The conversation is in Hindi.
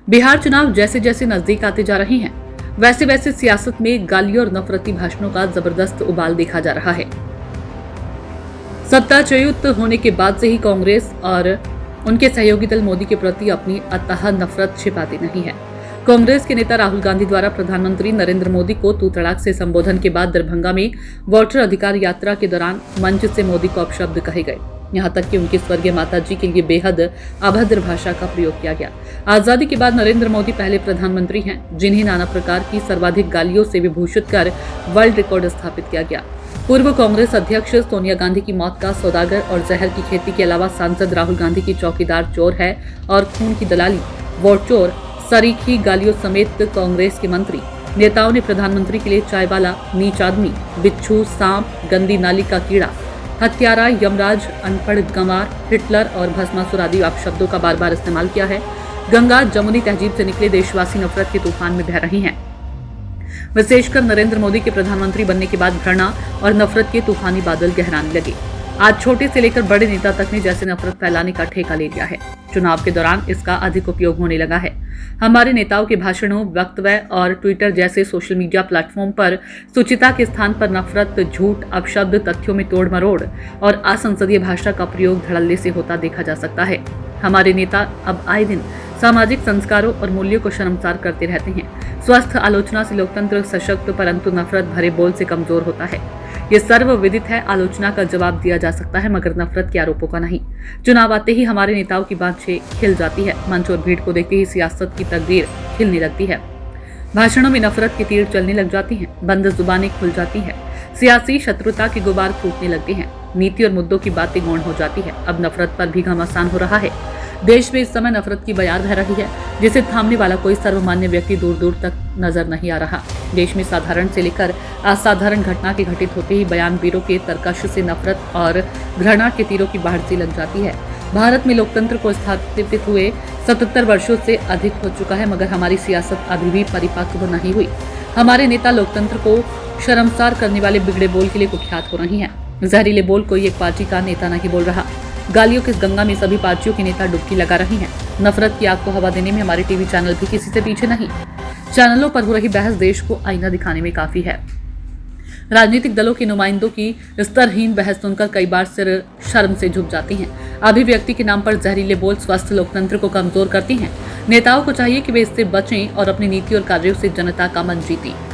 बिहार चुनाव जैसे जैसे नजदीक आते जा रहे हैं, वैसे वैसे सियासत में गालियों और नफरती भाषणों का जबरदस्त उबाल देखा जा रहा है। सत्ताच्युत होने के बाद से ही कांग्रेस और उनके सहयोगी दल मोदी के प्रति अपनी अतः नफरत छिपाती नहीं है। कांग्रेस के नेता राहुल गांधी द्वारा प्रधानमंत्री नरेंद्र मोदी को तू तड़ाक से संबोधन के बाद दरभंगा में वोटर अधिकार यात्रा के दौरान मंच से मोदी को अपशब्द कहे गए। यहाँ तक कि उनकी स्वर्गीय माताजी के लिए बेहद अभद्र भाषा का प्रयोग किया गया। आजादी के बाद नरेंद्र मोदी पहले प्रधानमंत्री हैं जिन्हें नाना प्रकार की सर्वाधिक गालियों से विभूषित कर वर्ल्ड रिकॉर्ड स्थापित किया गया। पूर्व कांग्रेस अध्यक्ष सोनिया गांधी की मौत का सौदागर और जहर की खेती के अलावा सांसद राहुल गांधी की चौकीदार चोर है और खून की दलाली, वोट चोर, सरीखी गालियों समेत कांग्रेस के मंत्री नेताओं ने प्रधानमंत्री के लिए चाय वाला, नीच आदमी, बिच्छू, सांप, गंदी नाली का कीड़ा, हत्यारा, यमराज, अनपढ़ गंवार, हिटलर और भस्मासुर आदि अपशब्दों का बार बार इस्तेमाल किया है। गंगा जमुनी तहजीब से निकले देशवासी नफरत के तूफान में बह रहे हैं। विशेषकर नरेंद्र मोदी के प्रधानमंत्री बनने के बाद घृणा और नफरत के तूफानी बादल गहराने लगे। आज छोटे से लेकर बड़े नेता तक ने जैसे नफरत फैलाने का ठेका ले लिया है। चुनाव के दौरान इसका अधिक उपयोग होने लगा है। हमारे नेताओं के भाषणों, वक्तव्य और ट्विटर जैसे सोशल मीडिया प्लेटफॉर्म पर सुचिता के स्थान पर नफरत, झूठ, अपशब्द, तथ्यों में तोड़ मरोड़ और असंसदीय भाषा का प्रयोग धड़ल्ले से होता देखा जा सकता है। हमारे नेता अब आए दिन सामाजिक संस्कारों और मूल्यों को शर्मसार करते रहते हैं। स्वस्थ आलोचना से लोकतंत्र सशक्त, परंतु नफरत भरे बोल से कमजोर होता है। ये सर्वविदित है। आलोचना का जवाब दिया जा सकता है, मगर नफरत के आरोपों का नहीं। चुनाव आते ही हमारे नेताओं की बातें खिल जाती है। मंच और भीड़ को देखते ही सियासत की तकदीर खिलने लगती है। भाषणों में नफरत के तीर चलने लग जाती हैं, बंद जुबानें खुल जाती है, सियासी शत्रुता के गुबार फूटने लगते हैं, नीति और मुद्दों की बातें गौण हो जाती है। अब नफरत पर भी घमासान हो रहा है। देश में इस समय नफरत की बयार बह रही है, जिसे थामने वाला कोई सर्वमान्य व्यक्ति दूर दूर तक नजर नहीं आ रहा। देश में साधारण से लेकर असाधारण घटना के घटित होते ही बयानवीरों के तरकश से नफरत और घृणा के तीरों की बाढ़ सी लग जाती है। भारत में लोकतंत्र को स्थापित हुए 77 वर्षों से अधिक हो चुका है, मगर हमारी सियासत अभी भी परिपक्व नहीं हुई। हमारे नेता लोकतंत्र को शर्मसार करने वाले बिगड़े बोल के लिए कुख्यात हो रही हैं। जहरीले बोल कोई एक पार्टी का नेता नहीं बोल रहा। गालियों की इस गंगा में सभी पार्टियों के नेता डुबकी लगा रहे हैं। नफरत की आग को हवा देने में हमारे टीवी चैनल भी किसी से पीछे नहीं। चैनलों पर हो रही बहस देश को आईना दिखाने में काफी है। राजनीतिक दलों के नुमाइंदों की स्तरहीन बहस सुनकर कई बार सिर शर्म से झुक जाती हैं। अभिव्यक्ति के नाम पर जहरीले बोल स्वस्थ लोकतंत्र को कमजोर करती हैं। नेताओं को चाहिए कि वे इससे बचें और अपनी नीति और कार्यों से जनता का मन जीतें।